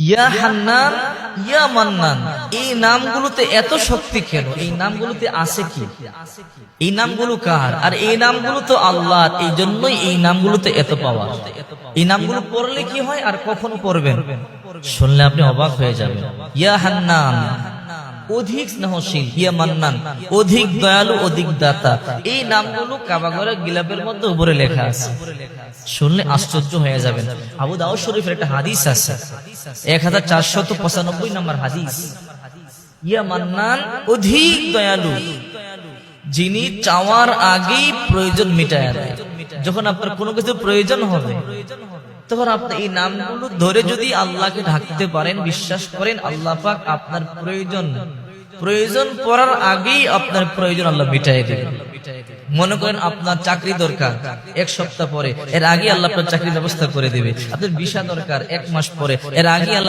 ইয়া হান্নান, ইয়া মান্নান, এই নামগুলোতে এত শক্তি কেন? এই নামগুলোতে আছে কি? এই নামগুলো কার? আর এই নামগুলো তো আল্লাহ, এই জন্যই এই নামগুলোতে এত পাওয়া। এই নামগুলো পড়লে কি হয় আর কখন পড়বেন শুনলে আপনি অবাক হয়ে যাবেন। ইয়া হান্নান, অধিক স্নেহশীল, ইয়া মান্নান, অধিক দয়ালু, অধিক দাতা। এই নামগুলো কাবাগরের গিলাপের মধ্যে উপরে লেখা আছে, শুনলে আশ্চর্য হয়ে যাবেন। আবু দাউদ শরীফের একটা হাদিস আছে, 1495 নম্বর হাদিস। ইয়া মান্নান, অধিক দয়ালু, যিনি চাওয়ার আগেই প্রয়োজন মিটায় দেয়। যখন আপনার কোনো কিছু প্রয়োজন হবে তখন আপনি এই নামগুলো ধরে যদি আল্লাহকে ঢাকতে পারেন, বিশ্বাস করেন আল্লাহ পাক আপনার প্রয়োজন পড়ার আগেই আপনার প্রয়োজন আল্লাহ মিটাই দেবেন। মনে করেন আপনার চাকরি দরকার, এক সপ্তাহ পরে, এর আগে আল্লাহ আপনার চাকরির ব্যবস্থা করে দেবে। আপনার ভিসা দরকার, 1 মাস পরে, এর আগে আল্লাহ